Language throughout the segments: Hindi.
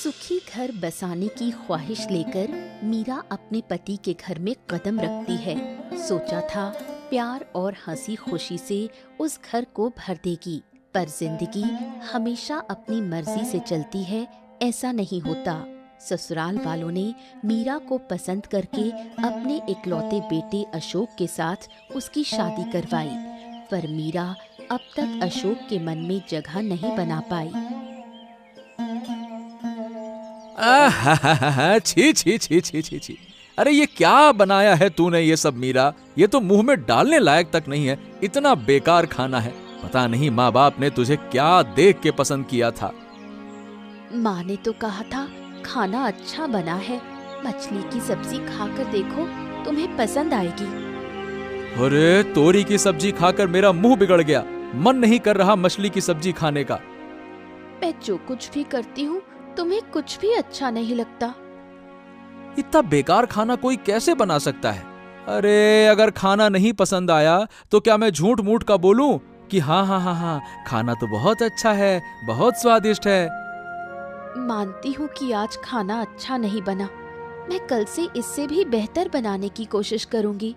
सुखी घर बसाने की ख्वाहिश लेकर मीरा अपने पति के घर में कदम रखती है। सोचा था प्यार और हंसी खुशी से उस घर को भर देगी, पर जिंदगी हमेशा अपनी मर्जी से चलती है, ऐसा नहीं होता। ससुराल वालों ने मीरा को पसंद करके अपने इकलौते बेटे अशोक के साथ उसकी शादी करवाई, पर मीरा अब तक अशोक के मन में जगह नहीं बना पाई। छी छी छी छी छी छी। अरे ये क्या बनाया है तूने ये सब मीरा? ये तो मुंह में डालने लायक तक नहीं है, इतना बेकार खाना है। पता नहीं माँ बाप ने तुझे क्या देख के पसंद किया था। माँ ने तो कहा था खाना अच्छा बना है, मछली की सब्जी खाकर देखो, तुम्हें पसंद आएगी। अरे तोरी की सब्जी खाकर मेरा मुंह बिगड़ गया, मन नहीं कर रहा मछली की सब्जी खाने का। मैं जो कुछ भी करती हूँ तुम्हें कुछ भी अच्छा नहीं लगता। इतना बेकार खाना कोई कैसे बना सकता है? अरे अगर खाना नहीं पसंद आया तो क्या मैं झूठ मूठ का बोलूं कि हाँ हाँ हाँ हाँ खाना तो बहुत अच्छा है, बहुत स्वादिष्ट है। मानती हूँ कि आज खाना अच्छा नहीं बना, मैं कल से इससे भी बेहतर बनाने की कोशिश करूंगी।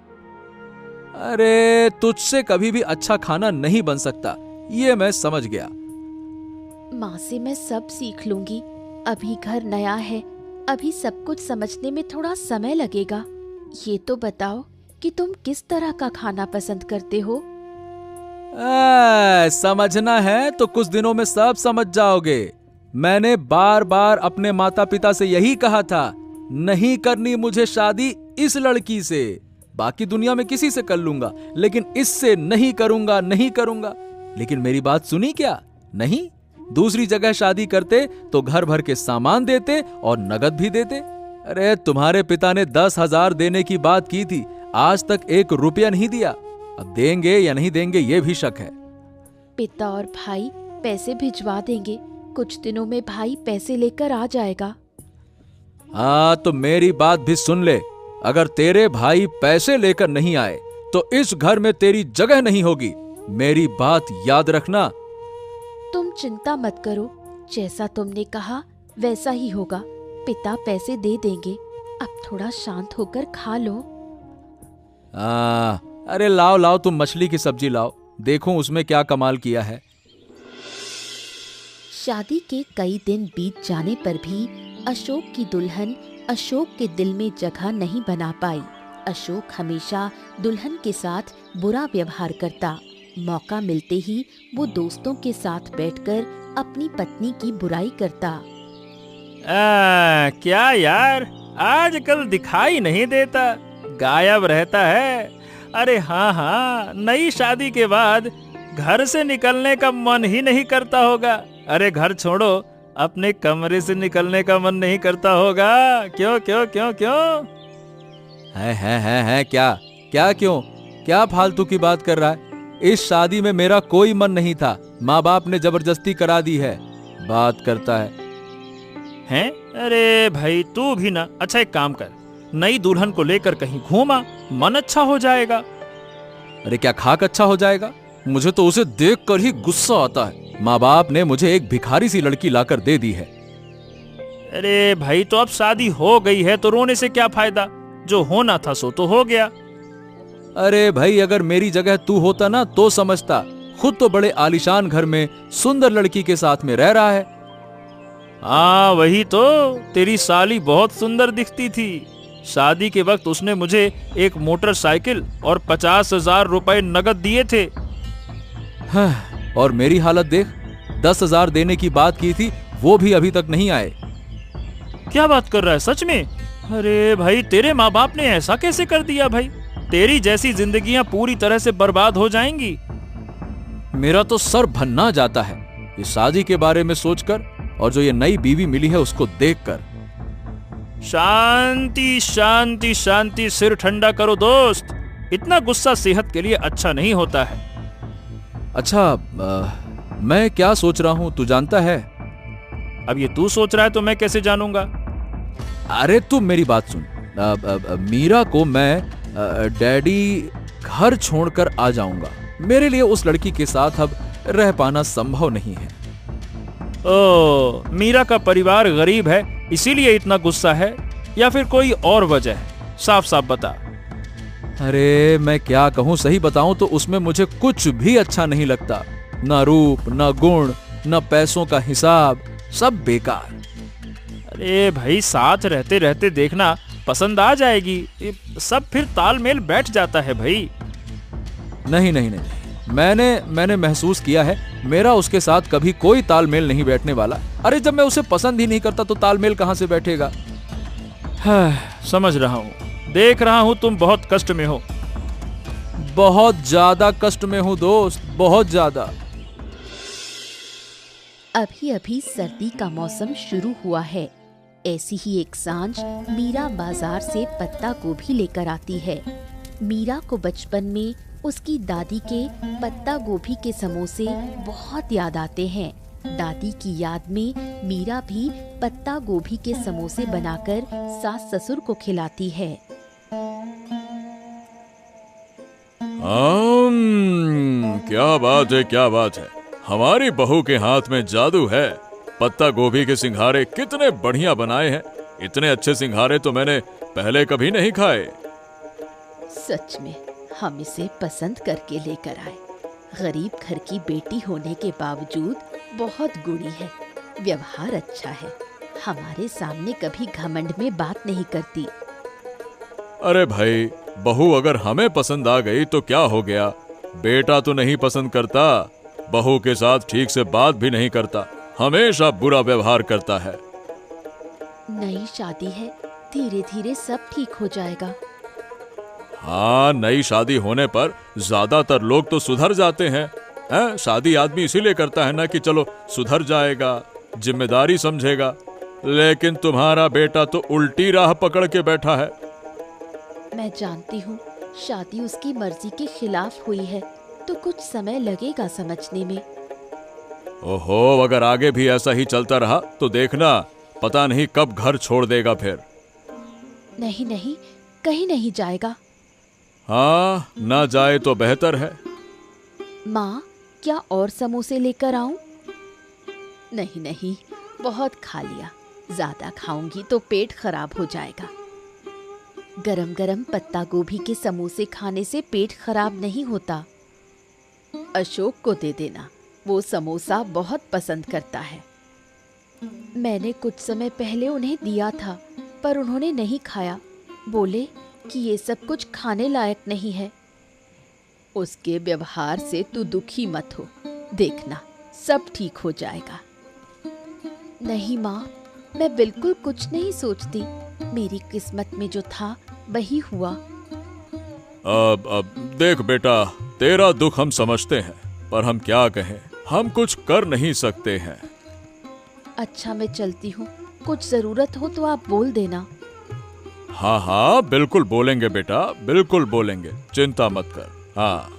अरे तुझसे कभी भी अच्छा खाना नहीं बन सकता, ये मैं समझ गया। माँ से मैं सब सीख लूंगी, अभी घर नया है, अभी सब कुछ समझने में थोड़ा समय लगेगा। ये तो बताओ कि तुम किस तरह का खाना पसंद करते हो? समझना है तो कुछ दिनों में सब समझ जाओगे। मैंने बार बार अपने माता पिता से यही कहा था, नहीं करनी मुझे शादी इस लड़की से, बाकी दुनिया में किसी से कर लूंगा, लेकिन इससे नहीं करूंगा, नहीं करूंगा। लेकिन मेरी बात सुनी क्या? नहीं, दूसरी जगह शादी करते तो घर भर के सामान देते और नगद भी देते। अरे तुम्हारे पिता ने 10,000 देने की बात की थी, आज तक 1 रुपया नहीं दिया। अब देंगे या नहीं देंगे ये भी शक है। पिता और भाई पैसे भिजवा देंगे, कुछ दिनों में भाई पैसे लेकर आ जाएगा। हाँ तो मेरी बात भी सुन ले, अगर तेरे भाई पैसे लेकर नहीं आए तो इस घर में तेरी जगह नहीं होगी, मेरी बात याद रखना। तुम चिंता मत करो, जैसा तुमने कहा वैसा ही होगा, पिता पैसे दे देंगे। अब थोड़ा शांत होकर खा लो। अरे लाओ लाओ, तुम मछली की सब्जी लाओ, देखो उसमें क्या कमाल किया है। शादी के कई दिन बीत जाने पर भी अशोक की दुल्हन अशोक के दिल में जगह नहीं बना पाई। अशोक हमेशा दुल्हन के साथ बुरा व्यवहार करता, मौका मिलते ही वो दोस्तों के साथ बैठकर अपनी पत्नी की बुराई करता। क्या यार, आजकल दिखाई नहीं देता, गायब रहता है। अरे हाँ हाँ, नई शादी के बाद घर से निकलने का मन ही नहीं करता होगा। अरे घर छोड़ो, अपने कमरे से निकलने का मन नहीं करता होगा। क्यों क्यों क्यों क्यों? है क्या क्या क्यों? क्या फालतू की बात कर रहा है? इस शादी में मेरा कोई मन नहीं था, माँ बाप ने जबरदस्ती करा दी है। बात करता है। हैं? अरे भाई तू भी ना, अच्छा एक काम कर, नई दुल्हन को लेकर कहीं घूमा, मन अच्छा हो जाएगा। अरे क्या खाक अच्छा हो जाएगा? मुझे तो उसे देखकर ही गुस्सा आता है। माँ बाप ने मुझे एक भिखारी सी लड़की लाकर दे दी है। अरे भाई तो अब शादी हो गई है तो रोने से क्या फायदा, जो होना था सो तो हो गया। अरे भाई अगर मेरी जगह तू होता ना तो समझता, खुद तो बड़े आलीशान घर में सुंदर लड़की के साथ में रह रहा है। हाँ वही तो, तेरी साली बहुत सुंदर दिखती थी। शादी के वक्त उसने मुझे एक मोटरसाइकिल और 50,000 रुपए नगद दिए थे। हाँ, और मेरी हालत देख, 10,000 देने की बात की थी, वो भी अभी तक नहीं आए। क्या बात कर रहा है सच में? अरे भाई तेरे माँ बाप ने ऐसा कैसे कर दिया भाई? तेरी जैसी जिंदगियां पूरी तरह से बर्बाद हो जाएंगी। मेरा तो सर भन्ना जाता है ये शादी के बारे में सोचकर, और जो ये नई बीवी मिली है उसको देखकर। शांति शांति शांति, सिर ठंडा करो दोस्त, इतना गुस्सा सेहत के लिए अच्छा नहीं होता है। अच्छा मैं क्या सोच रहा हूं तू जानता है? अब ये तू सोच रहा है तो मैं कैसे जानूंगा? अरे तू मेरी बात सुन, मीरा को मैं डैडी घर छोड़कर आ जाऊंगा। मेरे लिए उस लड़की के साथ अब रह पाना संभव नहीं है। ओ, मीरा का परिवार गरीब है इसीलिए इतना गुस्सा है, या फिर कोई और वजह है? साफ साफ बता। अरे मैं क्या कहूँ, सही बताऊं तो उसमें मुझे कुछ भी अच्छा नहीं लगता। ना रूप, ना गुण, ना पैसों का हिसाब, सब बेकार। अरे भाई, साथ रहते रहते देखना, पसंद आ जाएगी, सब फिर तालमेल बैठ जाता है भाई। नहीं नहीं नहीं, मैंने महसूस किया है, मेरा उसके साथ कभी कोई तालमेल नहीं बैठने वाला। अरे जब मैं उसे पसंद ही नहीं करता तो तालमेल कहां से बैठेगा। समझ रहा हूँ, देख रहा हूँ तुम बहुत कष्ट में हो। बहुत ज्यादा कष्ट में हूँ दोस्त, बहुत ज्यादा। अभी अभी सर्दी का मौसम शुरू हुआ है। ऐसी ही एक सांझ मीरा बाजार से पत्ता गोभी लेकर आती है। मीरा को बचपन में उसकी दादी के पत्ता गोभी के समोसे बहुत याद आते हैं। दादी की याद में मीरा भी पत्ता गोभी के समोसे बनाकर सास ससुर को खिलाती है। क्या बात है, क्या बात है। हमारी बहू के हाथ में जादू है। पत्ता गोभी के सिंघारे कितने बढ़िया बनाए हैं। इतने अच्छे सिंघारे तो मैंने पहले कभी नहीं खाए। सच में हम इसे पसंद करके लेकर आए। गरीब घर की बेटी होने के बावजूद बहुत गुणी है, व्यवहार अच्छा है, हमारे सामने कभी घमंड में बात नहीं करती। अरे भाई, बहू अगर हमें पसंद आ गई तो क्या हो गया। बेटा तो नहीं पसंद करता, बहू के साथ ठीक से बात भी नहीं करता, हमेशा बुरा व्यवहार करता है। नई शादी है, धीरे धीरे सब ठीक हो जाएगा। हाँ, नई शादी होने पर ज्यादातर लोग तो सुधर जाते हैं। शादी आदमी इसीलिए करता है ना कि चलो सुधर जाएगा, जिम्मेदारी समझेगा। लेकिन तुम्हारा बेटा तो उल्टी राह पकड़ के बैठा है। मैं जानती हूँ शादी उसकी मर्जी के खिलाफ हुई है, तो कुछ समय लगेगा समझने में। ओहो, अगर आगे भी ऐसा ही चलता रहा तो देखना, पता नहीं कब घर छोड़ देगा फिर। नहीं नहीं, कहीं नहीं जाएगा। हाँ, ना जाए तो बेहतर है। माँ, क्या और समोसे लेकर आऊं? नहीं नहीं, बहुत खा लिया, ज्यादा खाऊंगी तो पेट खराब हो जाएगा। गरम गरम पत्ता गोभी के समोसे खाने से पेट खराब नहीं होता। अशोक को दे देना, वो समोसा बहुत पसंद करता है। मैंने कुछ समय पहले उन्हें दिया था, पर उन्होंने नहीं खाया। बोले कि ये सब कुछ खाने लायक नहीं है। उसके व्यवहार से तू दुखी मत हो, देखना सब ठीक हो जाएगा। नहीं माँ, मैं बिल्कुल कुछ नहीं सोचती, मेरी किस्मत में जो था वही हुआ। अब देख बेटा, तेरा दुख हम समझते हैं, पर हम क्या कहें, हम कुछ कर नहीं सकते हैं। अच्छा, मैं चलती हूँ, कुछ जरूरत हो तो आप बोल देना। हाँ हाँ, बिल्कुल बोलेंगे बेटा, बिल्कुल बोलेंगे, चिंता मत कर। हाँ।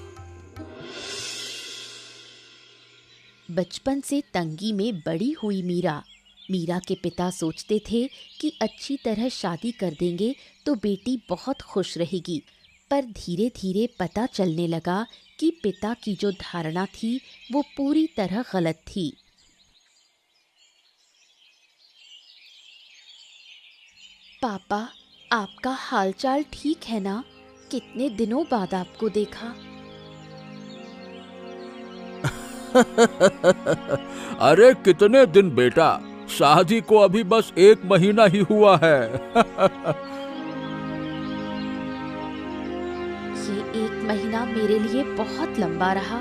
बचपन से तंगी में बड़ी हुई मीरा के पिता सोचते थे कि अच्छी तरह शादी कर देंगे तो बेटी बहुत खुश रहेगी। पर धीरे धीरे पता चलने लगा कि पिता की जो धारणा थी वो पूरी तरह गलत थी। पापा, आपका हालचाल ठीक है ना? कितने दिनों बाद आपको देखा। अरे कितने दिन बेटा, शादी को अभी बस 1 महीना ही हुआ है। ये 1 महीना मेरे लिए बहुत लंबा रहा।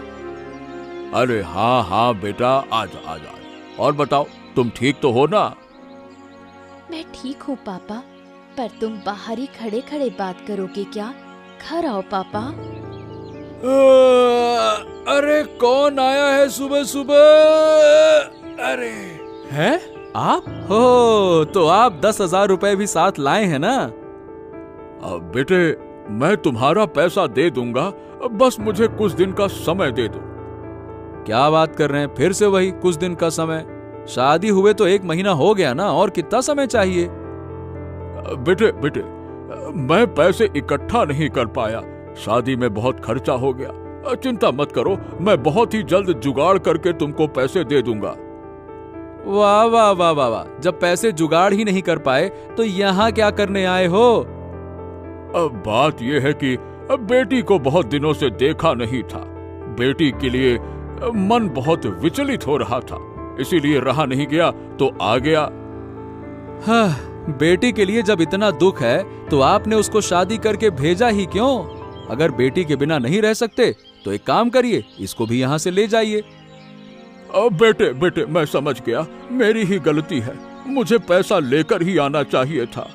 अरे हाँ हाँ बेटा, आजा आजा। और बताओ, तुम ठीक तो हो ना? मैं ठीक हूँ पापा, पर तुम बाहर ही खड़े खड़े बात करोगे क्या? घर आओ पापा। अरे कौन आया है सुबह सुबह? अरे हैं आप? हो तो आप 10,000 रुपए भी साथ लाए हैं ना? अब बेटे, मैं तुम्हारा पैसा दे दूंगा, बस मुझे कुछ दिन का समय दे दो। क्या बात कर रहे हैं, फिर से वही कुछ दिन का समय? शादी हुए तो 1 महीना हो गया ना, और कितना समय चाहिए? बेटे, मैं पैसे इकट्ठा नहीं कर पाया, शादी में बहुत खर्चा हो गया। चिंता मत करो, मैं बहुत ही जल्द जुगाड़ करके तुमको पैसे दे दूंगा। वाह वाह वाह वाह वाह, जब पैसे जुगाड़ ही नहीं कर पाए तो यहाँ क्या करने आए हो? अब बात यह है कि अब बेटी को बहुत दिनों से देखा नहीं था। बेटी के लिए मन बहुत विचलित हो रहा था, इसीलिए रहा नहीं गया तो आ गया। हाँ, बेटी के लिए जब इतना दुख है तो आपने उसको शादी करके भेजा ही क्यों? अगर बेटी के बिना नहीं रह सकते तो एक काम करिए, इसको भी यहाँ से ले जाइए। बेटे बेटे, मैं समझ गया, मेरी ही गलती है, मुझे पैसा लेकर ही आना चाहिए था।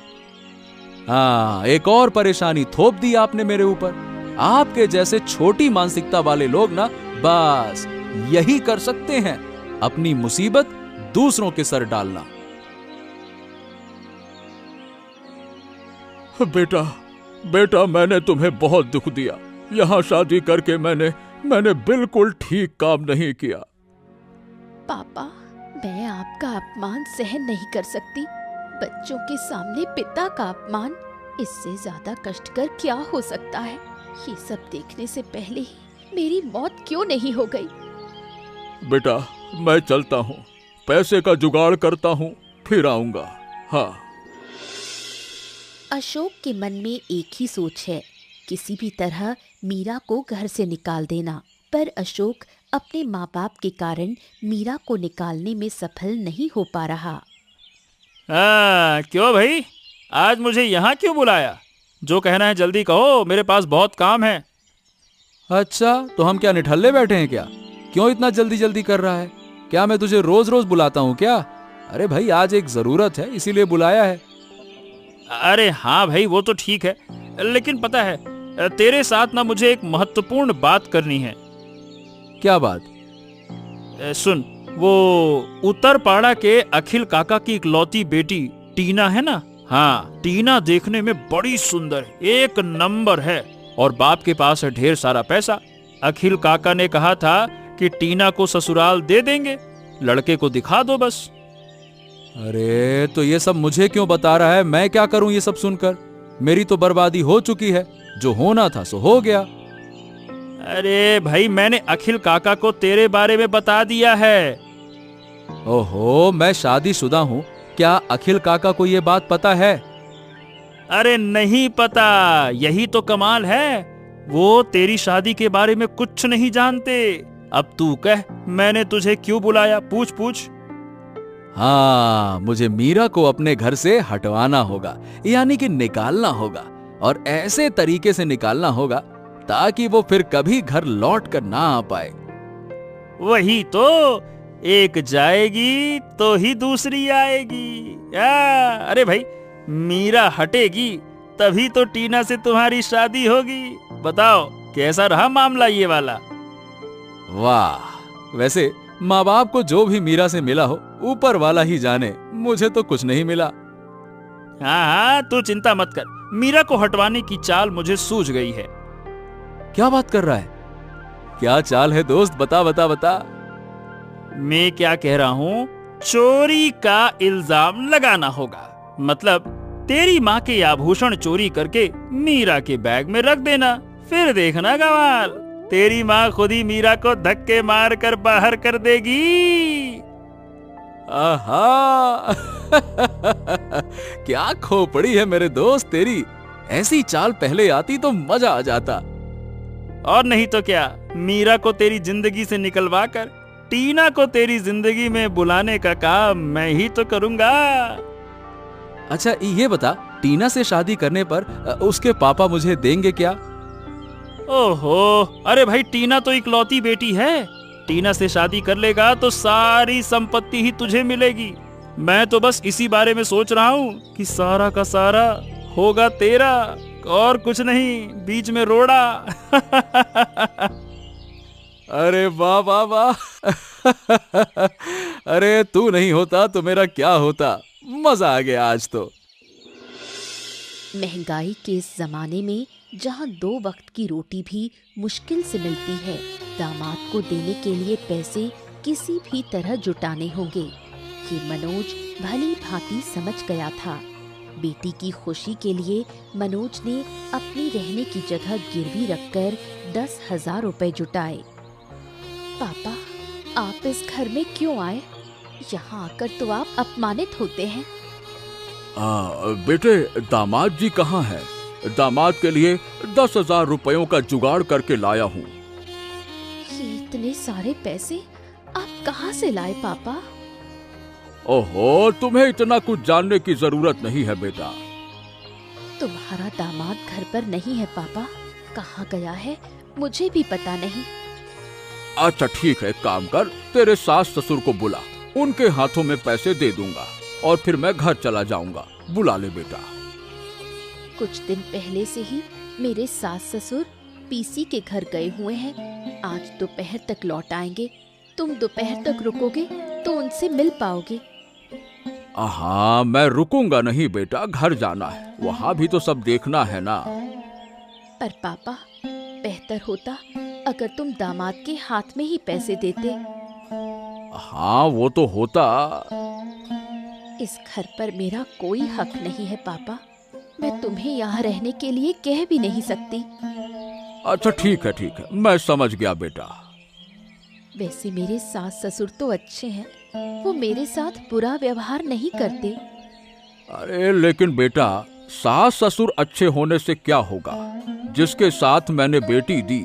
हाँ, एक और परेशानी थोप दी आपने मेरे ऊपर। आपके जैसे छोटी मानसिकता वाले लोग ना बस यही कर सकते हैं, अपनी मुसीबत दूसरों के सर डालना। बेटा बेटा, मैंने तुम्हें बहुत दुख दिया। यहाँ शादी करके मैंने बिल्कुल ठीक काम नहीं किया। पापा, मैं आपका अपमान सहन नहीं कर सकती। बच्चों के सामने पिता का अपमान, इससे ज्यादा कष्टकर क्या हो सकता है? ये सब देखने से पहले ही मेरी मौत क्यों नहीं हो गई? बेटा, मैं चलता हूँ, पैसे का जुगाड़ करता हूँ, फिर आऊंगा। हाँ। अशोक के मन में एक ही सोच है, किसी भी तरह मीरा को घर से निकाल देना। पर अशोक अपने माँ बाप के कारण मीरा को निकालने में सफल नहीं हो पा रहा। क्यों भाई, आज मुझे यहाँ क्यों बुलाया? जो कहना है जल्दी कहो, मेरे पास बहुत काम है। अच्छा, तो हम क्या निठल्ले बैठे हैं क्या? क्यों इतना जल्दी जल्दी कर रहा है? क्या मैं तुझे रोज रोज बुलाता हूँ क्या? अरे भाई, आज एक जरूरत है, इसीलिए बुलाया है। अरे हाँ भाई, वो तो ठीक है, लेकिन पता है तेरे साथ ना मुझे एक महत्वपूर्ण बात करनी है। क्या बात? सुन, वो उत्तरपाड़ा के अखिल काका की इकलौती बेटी टीना है ना? हाँ, टीना देखने में बड़ी सुंदर, एक नंबर है, और बाप के पास है ढेर सारा पैसा। अखिल काका ने कहा था कि टीना को ससुराल दे देंगे, लड़के को दिखा दो बस। अरे तो ये सब मुझे क्यों बता रहा है? मैं क्या करूं ये सब सुनकर? मेरी तो बर्बादी हो चुकी है, जो होना था सो हो गया। अरे भाई, मैंने अखिल काका को तेरे बारे में बता दिया है। ओहो, मैं शादीशुदा हूँ, क्या अखिल काका को ये बात पता है? अरे नहीं पता, यही तो कमाल है, वो तेरी शादी के बारे में कुछ नहीं जानते। अब तू कह, मैंने तुझे क्यों बुलाया? पूछ पूछ। हाँ, मुझे मीरा को अपने घर से हटवाना होगा, यानी कि निकालना होगा, और ऐसे तरीके से निकालना होगा ताकि वो फिर कभी घर लौट कर ना आ पाए। वही तो, एक जाएगी तो ही दूसरी आएगी। अरे भाई, मीरा हटेगी तभी तो टीना से तुम्हारी शादी होगी। बताओ कैसा रहा मामला ये वाला? वाह, वैसे माँ बाप को जो भी मीरा से मिला हो ऊपर वाला ही जाने, मुझे तो कुछ नहीं मिला। हाँ, तू चिंता मत कर, मीरा को हटवाने की चाल मुझे सूझ गई है। क्या बात कर रहा है? क्या चाल है दोस्त? बता बता बता। मैं क्या कह रहा हूँ, चोरी का इल्जाम लगाना होगा। मतलब तेरी माँ के आभूषण चोरी करके मीरा के बैग में रख देना, फिर देखना कमाल, तेरी माँ खुद ही मीरा को धक्के मार कर बाहर कर देगी। आहा क्या खोपड़ी है मेरे दोस्त तेरी, ऐसी चाल पहले आती तो मजा आ जाता। और नहीं तो क्या, मीरा को तेरी जिंदगी से निकलवा कर टीना को तेरी जिंदगी में बुलाने का काम मैं ही तो करूंगा। अच्छा ये बता, टीना से शादी करने पर उसके पापा मुझे देंगे क्या? ओहो, अरे भाई, टीना तो इकलौती बेटी है, टीना से शादी कर लेगा तो सारी संपत्ति ही तुझे मिलेगी। मैं तो बस इसी बारे में सोच रहा हूँ कि सारा का सारा होगा तेरा, और कुछ नहीं, बीच में रोड़ा। अरे वाह वाह वाह अरे तू नहीं होता तो मेरा क्या होता, मजा आ गया आज तो। महंगाई के इस जमाने में जहाँ 2 वक्त की रोटी भी मुश्किल से मिलती है, दामाद को देने के लिए पैसे किसी भी तरह जुटाने होंगे, ये मनोज भली भांति समझ गया था। बेटी की खुशी के लिए मनोज ने अपनी रहने की जगह गिरवी रखकर 10,000 रुपए जुटाए। पापा, आप इस घर में क्यों आए? यहाँ आकर तो आप अपमानित होते हैं। बेटे, दामाद जी कहाँ हैं? दामाद के लिए 10,000 रुपयों का जुगाड़ करके लाया हूँ। ये इतने सारे पैसे आप कहाँ से लाए पापा? ओहो, तुम्हें इतना कुछ जानने की जरूरत नहीं है बेटा। तुम्हारा दामाद घर पर नहीं है पापा। कहाँ गया है मुझे भी पता नहीं। अच्छा ठीक है, काम कर, तेरे सास ससुर को बुला, उनके हाथों में पैसे दे दूंगा और फिर मैं घर चला जाऊंगा। बुला ले बेटा। कुछ दिन पहले से ही मेरे सास ससुर पीसी के घर गए हुए हैं। आज दोपहर तक लौट आएंगे। तुम दोपहर तक रुकोगे तो उनसे मिल पाओगे। हाँ, मैं रुकूंगा नहीं बेटा, घर जाना है, वहाँ भी तो सब देखना है ना। पर पापा, बेहतर होता अगर तुम दामाद के हाथ में ही पैसे देते। हाँ, वो तो होता। इस घर पर मेरा कोई हक नहीं है पापा। मैं तुम्हें यहाँ रहने के लिए कह भी नहीं सकती। अच्छा ठीक है, मैं समझ गया बेटा। वैसे मेरे सास ससुर तो अच्छे हैं, वो मेरे साथ बुरा व्यवहार नहीं करते। अरे लेकिन बेटा, सास ससुर अच्छे होने से क्या होगा? जिसके साथ मैंने बेटी दी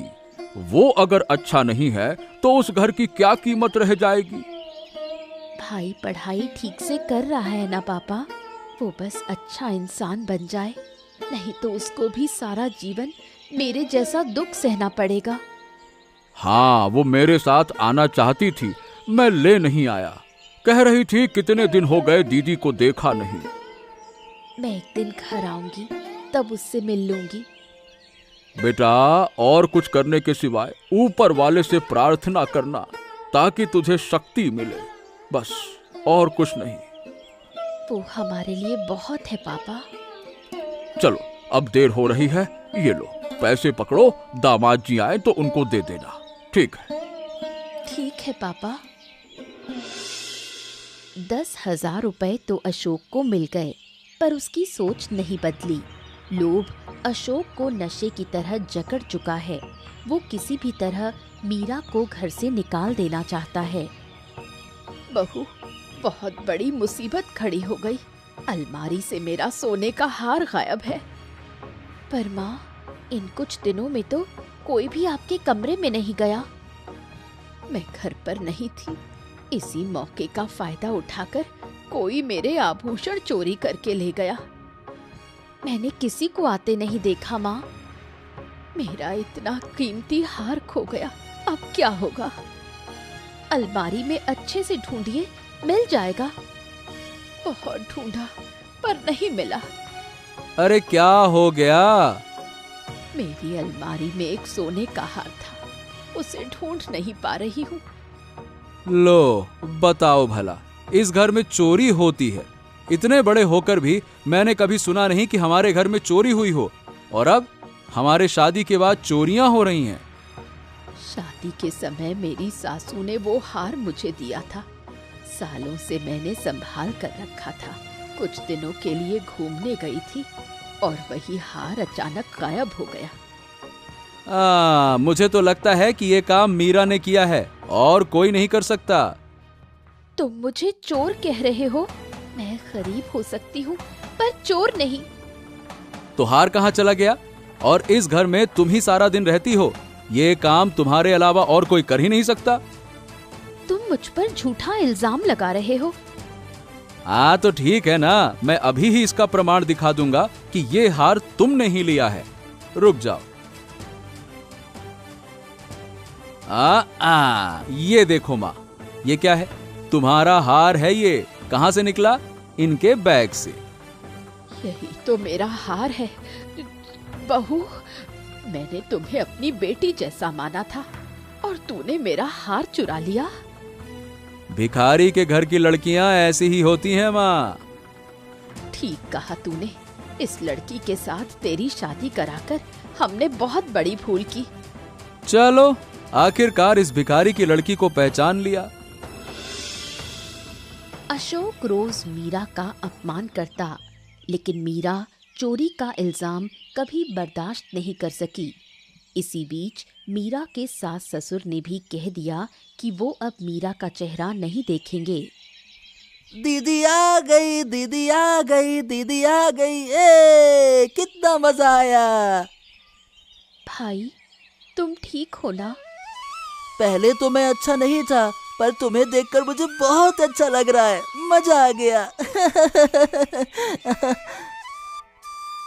वो अगर अच्छा नहीं है तो उस घर की क्या कीमत रह जाएगी? भाई पढ़ाई ठीक से कर रहा है ना पापा? वो बस अच्छा इंसान बन जाए, नहीं तो उसको भी सारा जीवन मेरे जैसा दुख सहना पड़ेगा। हाँ, वो मेरे साथ आना चाहती थी, मैं ले नहीं आया। कह रही थी कितने दिन हो गए दीदी को देखा नहीं। मैं एक दिन घर आऊंगी, तब उससे मिल लूंगी। बेटा, और कुछ करने के सिवाय ऊपर वाले से प्रार्थना करना ताकि तुझे शक्ति मिले, बस, और कुछ नहीं। वो हमारे लिए बहुत है पापा। चलो, अब देर हो रही है, ये लो पैसे पकड़ो, दामाद जी आए तो उनको दे देना। ठीक है? ठीक है पापा। 10,000 रुपए तो अशोक को मिल गए, पर उसकी सोच नहीं बदली। लोभ अशोक को नशे की तरह जकड़ चुका है। वो किसी भी तरह मीरा को घर से निकाल देना चाहता है। बहू, बहुत बड़ी मुसीबत खड़ी हो गई। अलमारी से मेरा सोने का हार गायब है। पर माँ, इन कुछ दिनों में तो कोई भी आपके कमरे में नहीं गया। मैं घर पर नहीं थी। इसी मौके का फायदा उठाकर कोई मेरे आभूषण चोरी करके ले गया। मैंने किसी को आते नहीं देखा माँ। मेरा इतना कीमती हार खो गया, अब क्या होगा? अलमारी में अच्छे से ढूंढिए, मिल जाएगा। बहुत ढूंढा पर नहीं मिला। अरे क्या हो गया? मेरी अलमारी में एक सोने का हार था, उसे ढूंढ नहीं पा रही हूँ। लो बताओ भला, इस घर में चोरी होती है? इतने बड़े होकर भी मैंने कभी सुना नहीं कि हमारे घर में चोरी हुई हो। और अब हमारे शादी के बाद चोरियां हो रही हैं। शादी के समय मेरी सासू ने वो हार मुझे दिया था। सालों से मैंने संभाल कर रखा था। कुछ दिनों के लिए घूमने गई थी और वही हार अचानक गायब हो गया। मुझे तो लगता है कि ये काम मीरा ने किया है और कोई नहीं कर सकता। तुम मुझे चोर कह रहे हो? मैं गरीब हो सकती हूँ पर चोर नहीं। तो हार कहाँ चला गया? और इस घर में तुम ही सारा दिन रहती हो, ये काम तुम्हारे अलावा और कोई कर ही नहीं सकता। तुम मुझ पर झूठा इल्जाम लगा रहे हो। हाँ तो ठीक है ना, मैं अभी ही इसका प्रमाण दिखा दूंगा कि ये हार तुमने ही लिया है। रुक जाओ। ये देखो माँ, ये क्या है? तुम्हारा हार है ये। कहाँ से निकला? इनके बैग से। यही तो मेरा हार है। बहू, मैंने तुम्हें अपनी बेटी जैसा माना था और तूने मेरा हार चुरा लिया। भिखारी के घर की लड़कियां ऐसी ही होती हैं माँ। ठीक कहा तूने। इस लड़की के साथ तेरी शादी कराकर हमने बहुत बड़ी भूल की। चलो, आखिरकार इस भिखारी की लड़की को पहचान लिया। अशोक रोज मीरा का अपमान करता, लेकिन मीरा चोरी का इल्जाम कभी बर्दाश्त नहीं कर सकी। इसी बीच मीरा के सास ससुर ने भी कह दिया कि वो अब मीरा का चेहरा नहीं देखेंगे। दीदी आ गई, दीदी आ गई, दीदी आ गई। ए कितना मजा आया। भाई, तुम ठीक हो ना? पहले तो मैं अच्छा नहीं था, पर तुम्हें देखकर मुझे बहुत अच्छा लग रहा है। मजा आ गया।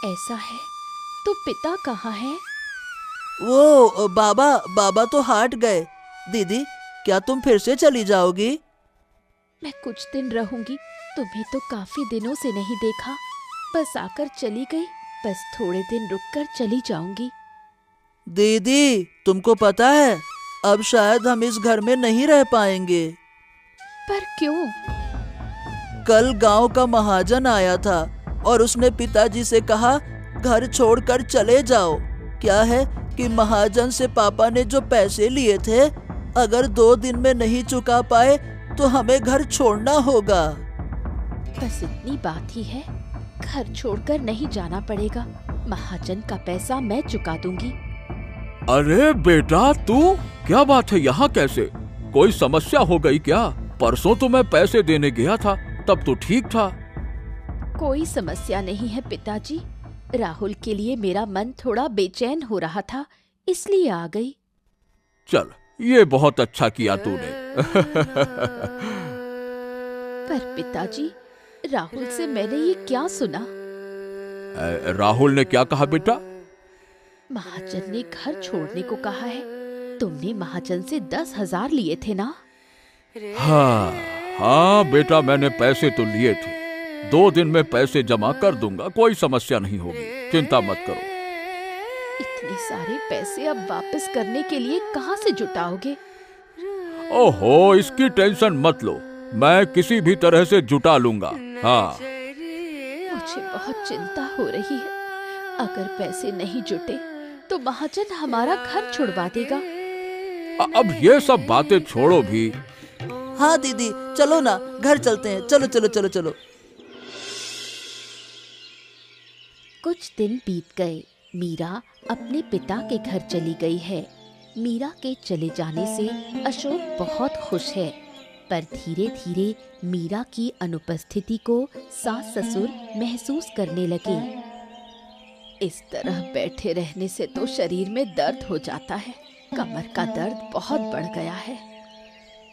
ऐसा है तो पिता कहाँ है? वो बाबा तो हाट गए। दीदी, क्या तुम फिर से चली जाओगी? मैं कुछ दिन रहूंगी। तुम्हें तो काफी दिनों से नहीं देखा। बस आकर चली गई। बस थोड़े दिन रुककर चली जाऊंगी। दीदी, तुमको पता है, अब शायद हम इस घर में नहीं रह पाएंगे। पर क्यों? कल गांव का महाजन आया था और उसने पिताजी से कहा घर छोड़कर चले जाओ। क्या है कि महाजन से पापा ने जो पैसे लिए थे, अगर 2 दिन में नहीं चुका पाए तो हमें घर छोड़ना होगा। बस इतनी बात ही है। घर छोड़कर नहीं जाना पड़ेगा। महाजन का पैसा मैं चुका दूंगी। अरे बेटा, तू क्या बात है, यहाँ कैसे? कोई समस्या हो गई क्या? परसों तो मैं पैसे देने गया था, तब तो ठीक था। कोई समस्या नहीं है पिताजी। राहुल के लिए मेरा मन थोड़ा बेचैन हो रहा था, इसलिए आ गई। चल, ये बहुत अच्छा किया तूने। पर पिताजी, राहुल से मैंने ये क्या सुना? राहुल ने क्या कहा बेटा? महाजन ने घर छोड़ने को कहा है। तुमने महाजन से 10,000 लिए थे ना? हाँ बेटा, मैंने पैसे तो लिए थे। 2 दिन में पैसे जमा कर दूंगा, कोई समस्या नहीं होगी, चिंता मत करो। इतने सारे पैसे अब वापस करने के लिए कहाँ से जुटाओगे? ओहो, इसकी टेंशन मत लो, मैं किसी भी तरह से जुटा लूंगा। हाँ, मुझे बहुत चिंता हो रही है। अगर पैसे नहीं जुटे तो महाजन हमारा घर छुड़वा देगा। अब ये सब बातें छोड़ो भी। हाँ दीदी, चलो ना, घर चलते हैं। चलो चलो चलो चलो। कुछ दिन बीत गए। मीरा अपने पिता के घर चली गई है। मीरा के चले जाने से अशोक बहुत खुश है, पर धीरे धीरे मीरा की अनुपस्थिति को सास ससुर महसूस करने लगे। इस तरह बैठे रहने से तो शरीर में दर्द हो जाता है। कमर का दर्द बहुत बढ़ गया है।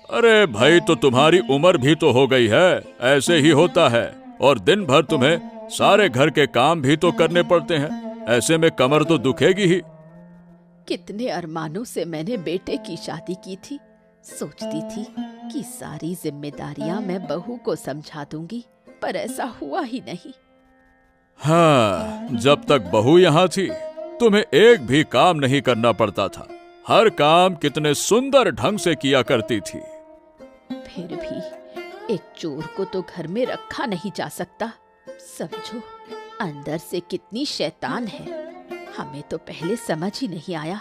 अरे भाई, तो तुम्हारी उम्र भी तो हो गई है, ऐसे ही होता है। और दिन भर तुम्हें सारे घर के काम भी तो करने पड़ते हैं, ऐसे में कमर तो दुखेगी ही। कितने अरमानों से मैंने बेटे की शादी की थी। सोचती थी कि सारी जिम्मेदारियां मैं बहू को समझा दूंगी, पर ऐसा हुआ ही नहीं। हाँ, जब तक बहू यहाँ थी, तुम्हें एक भी काम नहीं करना पड़ता था। हर काम कितने सुंदर ढंग से किया करती थी। फिर भी एक चोर को तो घर में रखा नहीं जा सकता। समझो अंदर से कितनी शैतान है। हमें तो पहले समझ ही नहीं आया।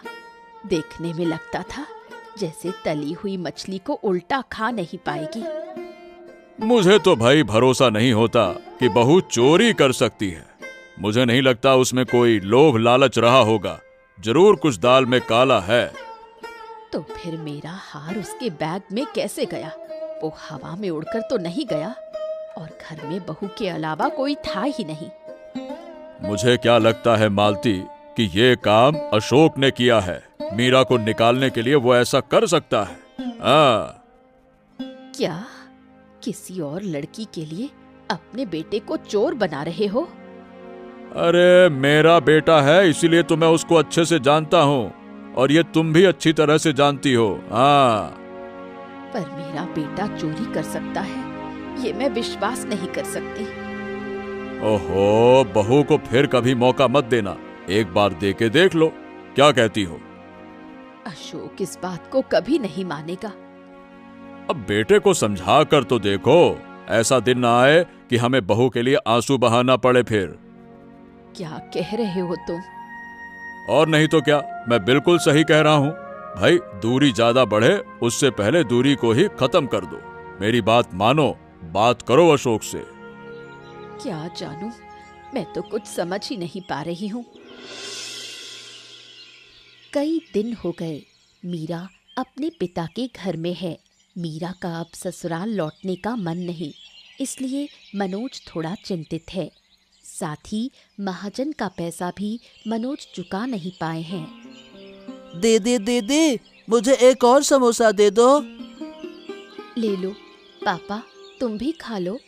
देखने में लगता था जैसे तली हुई मछली को उल्टा खा नहीं पाएगी। मुझे तो भाई भरोसा नहीं होता कि बहू चोरी कर सकती है। मुझे नहीं लगता उसमें कोई लोभ लालच रहा होगा। जरूर कुछ दाल में काला है। तो फिर मेरा हार उसके बैग में कैसे गया? वो हवा में उड़कर तो नहीं गया, और घर में बहू के अलावा कोई था ही नहीं। मुझे क्या लगता है मालती कि ये काम अशोक ने किया है। मीरा को निकालने के लिए वो ऐसा कर सकता है। क्या किसी और लड़की के लिए अपने बेटे को चोर बना रहे हो? अरे मेरा बेटा है, इसीलिए तो मैं उसको अच्छे से जानता हूँ, और ये तुम भी अच्छी तरह से जानती हो। हाँ, पर मेरा बेटा चोरी कर सकता है, ये मैं विश्वास नहीं कर सकती। ओहो, बहू को फिर कभी मौका मत देना, एक बार दे के देख लो। क्या कहती हो? अशोक इस बात को कभी नहीं मानेगा। अब बेटे को समझा कर तो देखो, ऐसा दिन ना आए कि हमें बहू के लिए आंसू बहाना पड़े फिर। क्या कह रहे हो तुम? और नहीं तो क्या, मैं बिल्कुल सही कह रहा हूँ। भाई, दूरी ज्यादा बढ़े उससे पहले दूरी को ही खत्म कर दो। मेरी बात मानो, बात करो अशोक से। क्या जानूं, मैं तो कुछ समझ ही नहीं पा रही हूँ। कई दिन हो गए। मीरा अपने पिता के घर में है। मीरा का अब ससुराल लौटने का मन नहीं। इसलिए मनोज थोड़ा चिंतित है। साथ ही महाजन का पैसा भी मनोज चुका नहीं पाए हैं। दीदी, मुझे एक और समोसा दे दो। ले लो पापा, तुम भी खा लो।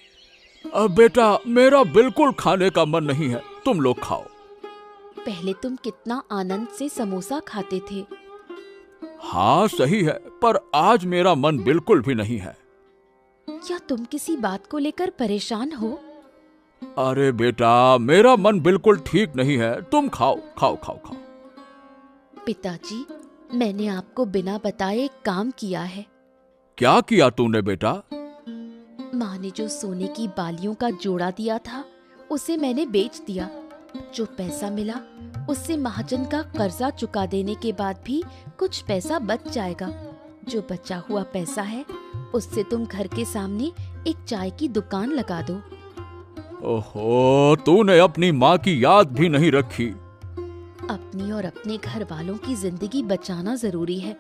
अब बेटा, मेरा बिल्कुल खाने का मन नहीं है, तुम लोग खाओ। पहले तुम कितना आनंद से समोसा खाते थे। हाँ सही है, पर आज मेरा मन बिल्कुल भी नहीं है। क्या तुम किसी बात को लेकर परेशान हो? अरे बेटा, मेरा मन बिल्कुल ठीक नहीं है, तुम खाओ खाओ खाओ खाओ। पिताजी, मैंने आपको बिना बताए एक काम किया है। क्या किया तूने बेटा? माँ ने जो सोने की बालियों का जोड़ा दिया था, उसे मैंने बेच दिया। जो पैसा मिला उससे महाजन का कर्जा चुका देने के बाद भी कुछ पैसा बच जाएगा। जो बचा हुआ पैसा है उससे तुम घर के सामने एक चाय की दुकान लगा दो। ओहो, तूने अपनी माँ की याद भी नहीं रखी। अपनी और अपने घर वालों की जिंदगी बचाना जरूरी है।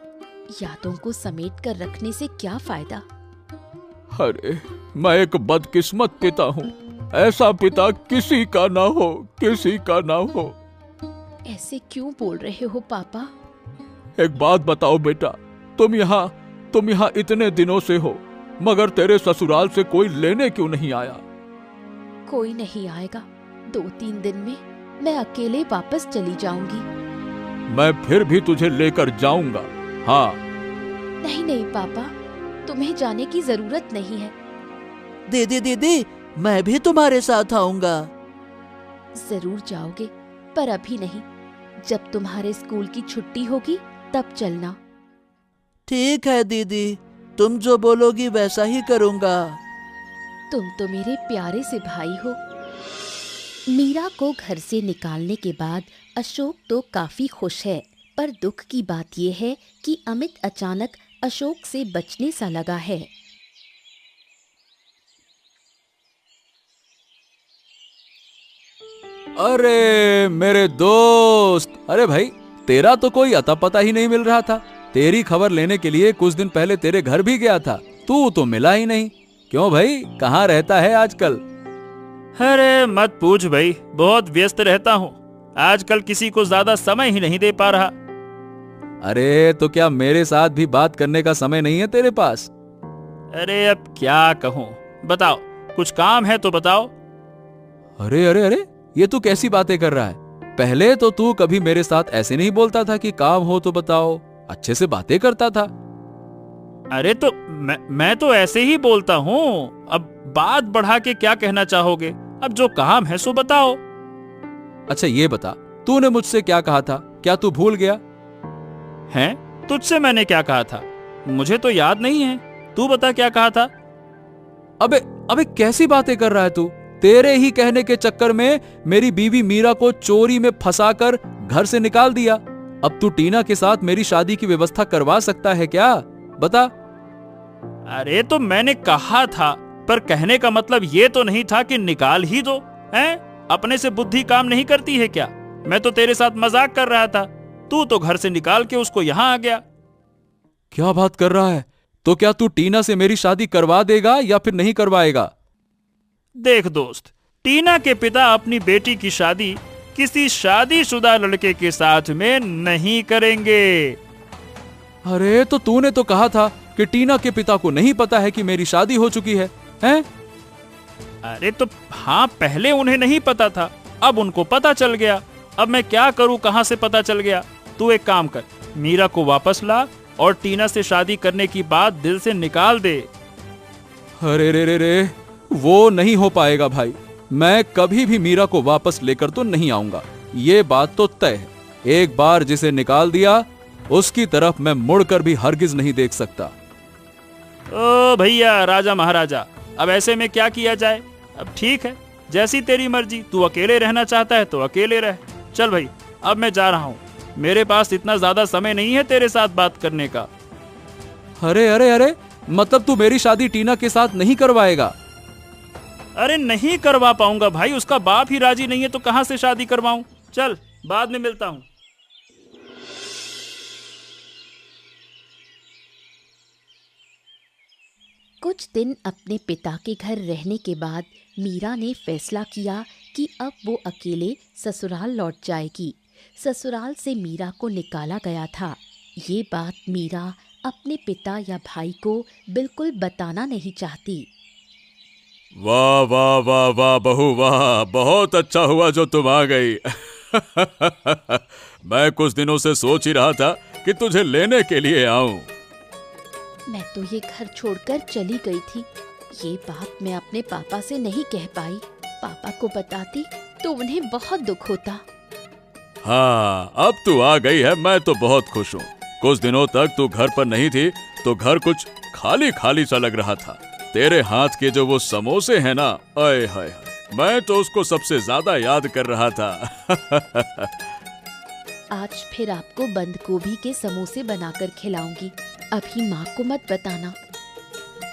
यादों को समेट कर रखने से क्या फायदा। अरे, मैं एक बदकिस्मत पिता हूँ। ऐसा पिता किसी का ना हो, किसी का ना हो। ऐसे क्यों बोल रहे हो पापा? एक बात बताओ बेटा, तुम यहाँ इतने दिनों से हो, मगर तेरे ससुराल से कोई लेने क्यों नहीं आया? कोई नहीं आएगा। 2-3 दिन में मैं अकेले वापस चली जाऊंगी। मैं फिर भी तुझे लेकर जाऊंगा। हाँ। नहीं पापा, तुम्हें जाने की जरूरत नहीं है। दीदी, मैं भी तुम्हारे साथ आऊंगा। जरूर जाओगे, पर अभी नहीं। जब तुम्हारे स्कूल की छुट्टी होगी तब चलना। ठीक है दीदी, तुम जो बोलोगी वैसा ही करूंगा। तुम तो मेरे प्यारे से भाई हो। मीरा को घर से निकालने के बाद अशोक तो काफी खुश है, पर दुख की बात यह है कि अमित अचानक अशोक से बचने सा लगा है। अरे मेरे दोस्त, अरे भाई, तेरा तो कोई अता पता ही नहीं मिल रहा था। तेरी खबर लेने के लिए कुछ दिन पहले तेरे घर भी गया था, तू तो मिला ही नहीं। क्यों भाई, कहाँ रहता है आजकल? अरे मत पूछ भाई, बहुत व्यस्त रहता हूँ। आजकल किसी को ज्यादा समय ही नहीं दे पा रहा। अरे तो क्या मेरे साथ भी बात करने का समय नहीं है तेरे पास? अरे अब क्या कहूँ, बताओ, कुछ काम है तो बताओ। अरे, ये तू कैसी बातें कर रहा है? पहले तो तू कभी मेरे साथ ऐसे नहीं बोलता था कि काम हो तो बताओ, अच्छे से बातें करता था। अरे तो मैं तो ऐसे ही बोलता हूँ। अब बात बढ़ा के क्या कहना चाहोगे? अब जो काम है सो बताओ। अच्छा ये बता, तूने मुझसे क्या कहा था? क्या तू भूल गया? हैं? तुझसे मैंने क्या कहा था? मुझे तो याद नहीं है। तू बता क्या कहा था? अबे कैसी बातें कर रहा है तू? तेरे ही कहने के चक्कर में मेरी बीवी मीरा को चोरी में फंसाकर घर से निकाल दिया। अब तू टीना के साथ मेरी शादी की व्यवस्था करवा सकता है क्या? बता। अरे तो मैंने कहा था, पर कहने का मतलब ये तो नहीं था कि निकाल ही दो। हैं? अपने से बुद्धि काम नहीं करती है क्या? मैं तो तेरे साथ मजाक कर रहा था। तू तो घर से निकाल के उसको यहाँ आ गया। क्या बात कर रहा है? तो क्या तू टीना से मेरी शादी करवा देगा या फिर नहीं करवाएगा? देख दोस्त, टीना के पिता अपनी बेटी की शादी किसी शादीशुदा लड़के के साथ में नहीं करेंगे। अरे तो तूने तो कहा था कि टीना के पिता को नहीं पता है कि मेरी शादी हो चुकी है, हैं? अरे तो हाँ, पहले उन्हें नहीं पता था, अब उनको पता चल गया। अब मैं क्या करूं, कहां से पता चल गया? तू एक काम कर, मीरा को वापस ला और टीना से शादी करने की बात दिल से निकाल दे। अरे रे, वो नहीं हो पाएगा भाई। मैं कभी भी मीरा को वापस लेकर तो नहीं आऊंगा, ये बात तो तय है। एक बार जिसे निकाल दिया उसकी तरफ मैं मुड़कर भी हरगिज नहीं देख सकता। ओ भैया राजा महाराजा, अब ऐसे में क्या किया जाए? अब ठीक है, जैसी तेरी मर्जी। तू अकेले रहना चाहता है तो अकेले रह। चल भाई, अब मैं जा रहा हूँ। मेरे पास इतना ज्यादा समय नहीं है तेरे साथ बात करने का। अरे, मतलब तू मेरी शादी टीना के साथ नहीं करवाएगा? अरे नहीं करवा पाऊंगा भाई, उसका बाप ही राजी नहीं है तो कहां से शादी करवाऊं। चल, बाद में मिलता हूं। कुछ दिन अपने पिता के घर रहने के बाद मीरा ने फैसला किया कि अब वो अकेले ससुराल लौट जाएगी। ससुराल से मीरा को निकाला गया था। ये बात मीरा अपने पिता या भाई को बिल्कुल बताना नहीं चाहती। वाह वाह वाह वाह बहू वाह, बहुत अच्छा हुआ जो तुम आ गई। मैं कुछ दिनों से सोच ही रहा था कि तुझे लेने के लिए आऊं। मैं तो ये घर छोड़कर चली गई थी। ये बात मैं अपने पापा से नहीं कह पाई। पापा को बताती तो उन्हें बहुत दुख होता। हाँ, अब तू आ गई है, मैं तो बहुत खुश हूँ। कुछ दिनों तक तू घर पर नहीं थी तो घर कुछ खाली खाली सा लग रहा था। तेरे हाथ के जो वो समोसे हैं ना, आए हाय हाय, मैं तो उसको सबसे ज्यादा याद कर रहा था। आज फिर आपको बंद गोभी के समोसे बनाकर खिलाऊंगी। अभी माँ को मत बताना।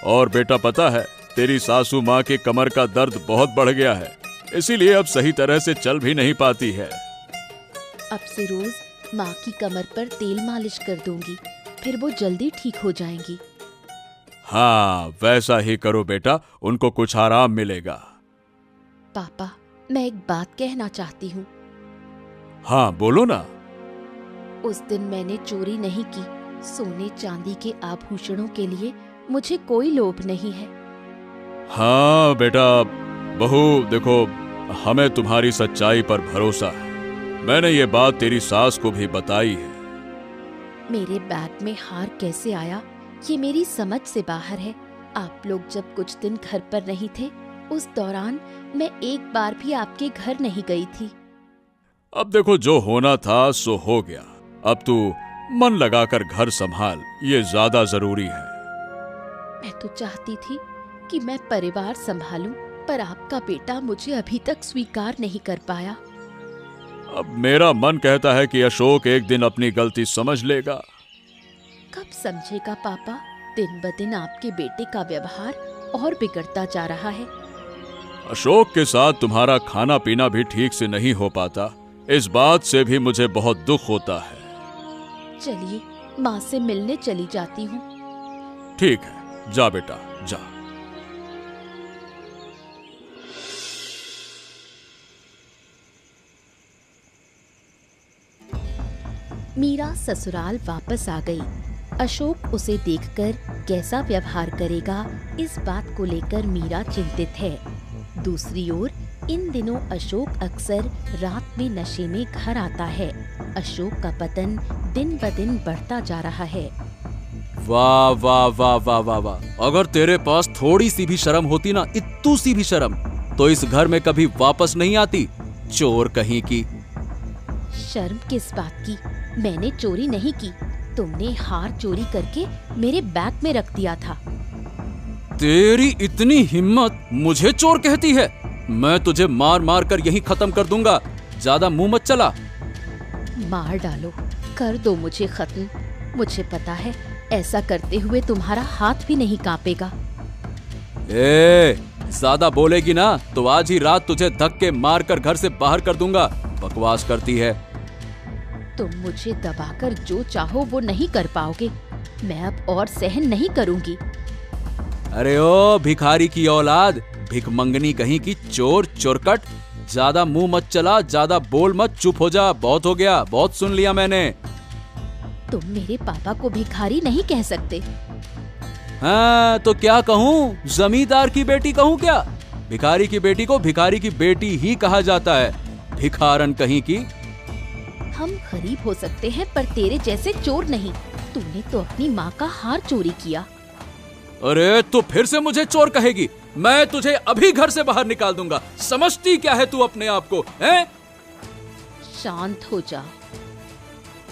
और बेटा पता है, तेरी सासू माँ के कमर का दर्द बहुत बढ़ गया है, इसीलिए अब सही तरह से चल भी नहीं पाती है। अब से रोज माँ की कमर पर तेल मालिश कर दूंगी, फिर वो जल्दी ठीक हो जाएंगी। हाँ, वैसा ही करो बेटा, उनको कुछ आराम मिलेगा। पापा, मैं एक बात कहना चाहती हूँ। हाँ बोलो ना। उस दिन मैंने चोरी नहीं की। सोने चांदी के आभूषणों के लिए मुझे कोई लोभ नहीं है। हाँ बेटा, बहू देखो, हमें तुम्हारी सच्चाई पर भरोसा है। मैंने ये बात तेरी सास को भी बताई है। मेरे बैग में हार कैसे आया ये मेरी समझ से बाहर है। आप लोग जब कुछ दिन घर पर नहीं थे, उस दौरान मैं एक बार भी आपके घर नहीं गई थी। अब देखो, जो होना था सो हो गया। अब तू मन लगाकर घर संभाल, ये ज्यादा जरूरी है। मैं तो चाहती थी कि मैं परिवार संभालूं, पर आपका बेटा मुझे अभी तक स्वीकार नहीं कर पाया। अब मेरा मन कहता है कि अशोक एक दिन अपनी गलती समझ लेगा। कब समझेगा पापा? दिन ब दिन आपके बेटे का व्यवहार और बिगड़ता जा रहा है। अशोक के साथ तुम्हारा खाना पीना भी ठीक से नहीं हो पाता, इस बात से भी मुझे बहुत दुख होता है। चलिए, माँ से मिलने चली जाती हूँ। ठीक है, जा बेटा जा। मीरा ससुराल वापस आ गई। अशोक उसे देखकर कैसा व्यवहार करेगा, इस बात को लेकर मीरा चिंतित है। दूसरी ओर इन दिनों अशोक अक्सर रात में नशे में घर आता है। अशोक का पतन दिन ब दिन बढ़ता जा रहा है। वाह वाह वाह वाह वाह वाह, अगर तेरे पास थोड़ी सी भी शर्म होती ना, इत्तू सी भी शर्म, तो इस घर में कभी वापस नहीं आती। चोर कहीं की। शर्म किस बात की? मैंने चोरी नहीं की। तुमने हार चोरी करके मेरे बैग में रख दिया था। तेरी इतनी हिम्मत, मुझे चोर कहती है? मैं तुझे मार मार कर यहीं खत्म कर दूंगा। ज्यादा मुंह मत चला। मार डालो, कर दो मुझे खत्म। मुझे पता है ऐसा करते हुए तुम्हारा हाथ भी नहीं कांपेगा। ज्यादा बोलेगी ना तो आज ही रात तुझे धक्के मार कर घर से बाहर कर दूंगा। बकवास करती है। तुम मुझे दबाकर जो चाहो वो नहीं कर पाओगे। मैं अब और सहन नहीं करूंगी। अरे ओ भिखारी की औलाद, भिखमंगनी कहीं की, चोर चोरकट, ज्यादा मुंह मत चला, ज्यादा बोल मत, चुप हो जा। बहुत हो गया, बहुत सुन लिया मैंने। तुम मेरे पापा को भिखारी नहीं कह सकते। हाँ तो क्या कहूँ? जमींदार की बेटी कहूँ क्या? भिखारी की बेटी को भिखारी की बेटी ही कहा जाता है। भिखारन कहीं की। हम गरीब हो सकते हैं पर तेरे जैसे चोर नहीं। तूने तो अपनी माँ का हार चोरी किया। अरे तो फिर से मुझे चोर कहेगी? मैं तुझे अभी घर से बाहर निकाल दूंगा। समझती क्या है तू अपने आप को, हैं? शांत हो जा।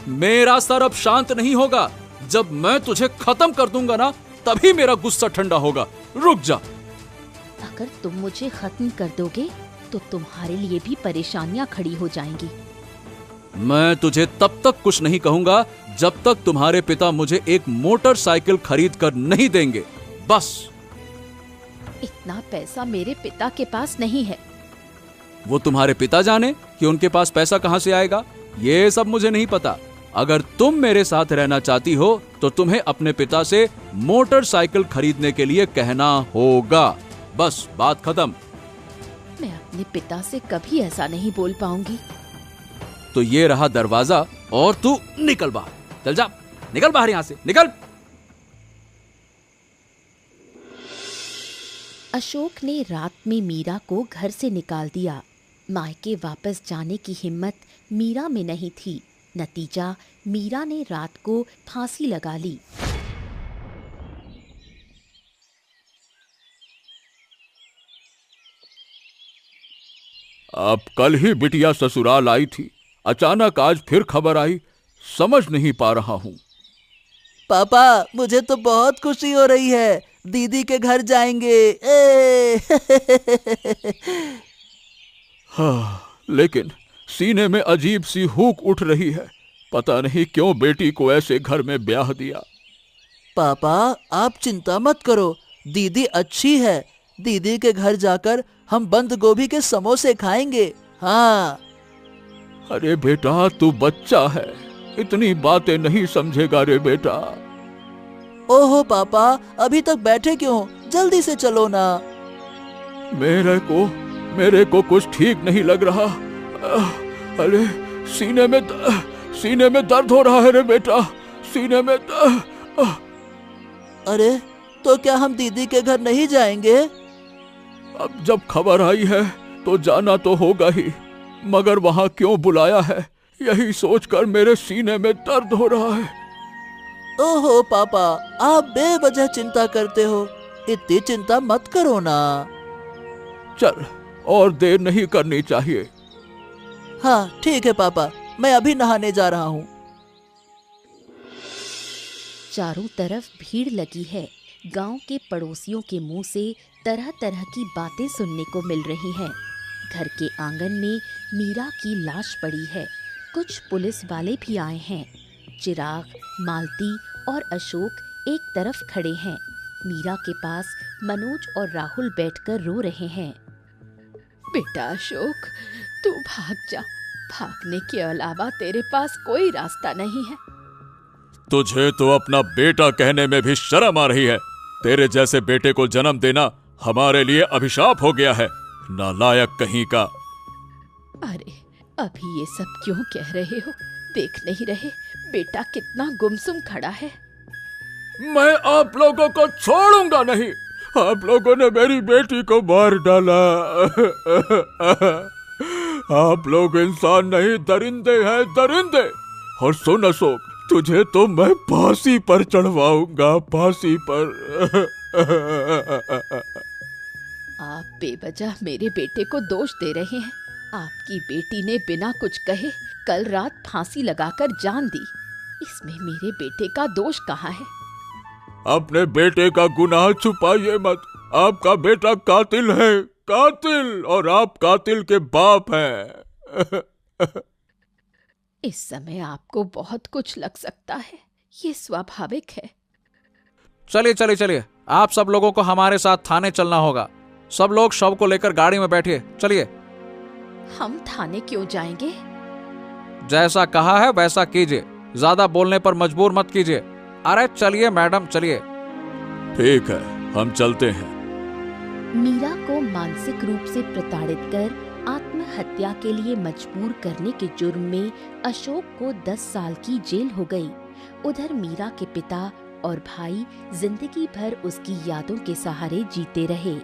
मेरा सर अब शांत नहीं होगा। जब मैं तुझे खत्म कर दूंगा ना, तभी मेरा गुस्सा ठंडा होगा। रुक जा। अगर तुम मुझे खत्म कर दोगे तो तुम्हारे लिए भी परेशानियां खड़ी हो जाएंगी। मैं तुझे तब तक कुछ नहीं कहूंगा जब तक तुम्हारे पिता मुझे एक मोटरसाइकिल खरीद कर नहीं देंगे। बस। इतना पैसा मेरे पिता के पास नहीं है। वो तुम्हारे पिता जाने कि उनके पास पैसा कहां से आएगा। ये सब मुझे नहीं पता। अगर तुम मेरे साथ रहना चाहती हो तो तुम्हें अपने पिता से मोटरसाइकिल खरीदने के लिए कहना होगा। बस बात खत्म। मैं अपने पिता से कभी ऐसा नहीं बोल पाऊंगी। तो ये रहा दरवाजा और तू निकल बाहर। चल जा, निकल बाहर, यहां से निकल। अशोक ने रात में मीरा को घर से निकाल दिया। मायके वापस जाने की हिम्मत मीरा में नहीं थी। नतीजा, मीरा ने रात को फांसी लगा ली। अब कल ही बिटिया ससुराल आई थी, अचानक आज फिर खबर आई। समझ नहीं पा रहा हूँ। पापा, मुझे तो बहुत खुशी हो रही है। दीदी के घर जाएंगे। हाँ, लेकिन सीने में अजीब सी हुक उठ रही है। पता नहीं क्यों बेटी को ऐसे घर में ब्याह दिया। पापा, आप चिंता मत करो, दीदी अच्छी है। दीदी के घर जाकर हम बंद गोभी के समोसे खाएंगे। हाँ। अरे बेटा, तू बच्चा है, इतनी बातें नहीं समझेगा रे बेटा। ओहो पापा, अभी तक बैठे क्यों? जल्दी से चलो ना। मेरे को कुछ ठीक नहीं लग रहा। अरे सीने में दर्द हो रहा है रे बेटा, सीने में अरे, तो क्या हम दीदी के घर नहीं जाएंगे? अब जब खबर आई है तो जाना तो होगा ही, मगर वहां क्यों बुलाया है, यही सोचकर मेरे सीने में दर्द हो रहा है। ओहो पापा, आप बेवजह चिंता करते हो। इतनी चिंता मत करो ना। चल, और देर नहीं करनी चाहिए। हाँ ठीक है पापा, मैं अभी नहाने जा रहा हूँ। चारों तरफ भीड़ लगी है। गांव के पड़ोसियों के मुंह से तरह तरह की बातें सुनने को मिल रही हैं। घर के आंगन में मीरा की लाश पड़ी है। कुछ पुलिस वाले भी आए हैं। चिराग, मालती और अशोक एक तरफ खड़े हैं। मीरा के पास मनोज और राहुल बैठकर रो रहे हैं। बेटा अशोक, तू भाग जा। भागने के अलावा तेरे पास कोई रास्ता नहीं है। तुझे तो अपना बेटा कहने में भी शर्म आ रही है। तेरे जैसे बेटे को जन्म देना हमारे लिए अभिशाप हो गया है, नालायक कहीं का। अरे, अभी ये सब क्यों कह रहे हो? देख नहीं रहे बेटा कितना गुमसुम खड़ा है। मैं आप लोगों को छोड़ूंगा नहीं। आप लोगों ने मेरी बेटी को मार डाला। आप लोग इंसान नहीं, दरिंदे हैं, दरिंदे। और सुन अशोक, तुझे तो मैं फांसी पर चढ़वाऊंगा, फांसी पर। आप बेवजह मेरे बेटे को दोष दे रहे हैं। आपकी बेटी ने बिना कुछ कहे कल रात फांसी लगाकर जान दी। इसमें मेरे बेटे का दोष कहाँ है? अपने बेटे का गुनाह छुपाइए मत। आपका बेटा कातिल है, कातिल, और आप कातिल के बाप हैं। इस समय आपको बहुत कुछ लग सकता है, ये स्वाभाविक है। चलिए चलिए चलिए, आप सब लोगों को हमारे साथ थाने चलना होगा। सब लोग शव को लेकर गाड़ी में बैठिए, चलिए। हम थाने क्यों जाएंगे? जैसा कहा है वैसा कीजिए, ज्यादा बोलने पर मजबूर मत कीजिए। अरे चलिए मैडम, चलिए। ठीक है, हम चलते हैं। मीरा को मानसिक रूप से प्रताड़ित कर आत्महत्या के लिए मजबूर करने के जुर्म में अशोक को 10 साल की जेल हो गई। उधर मीरा के पिता और भाई जिंदगी भर उसकी यादों के सहारे जीते रहे।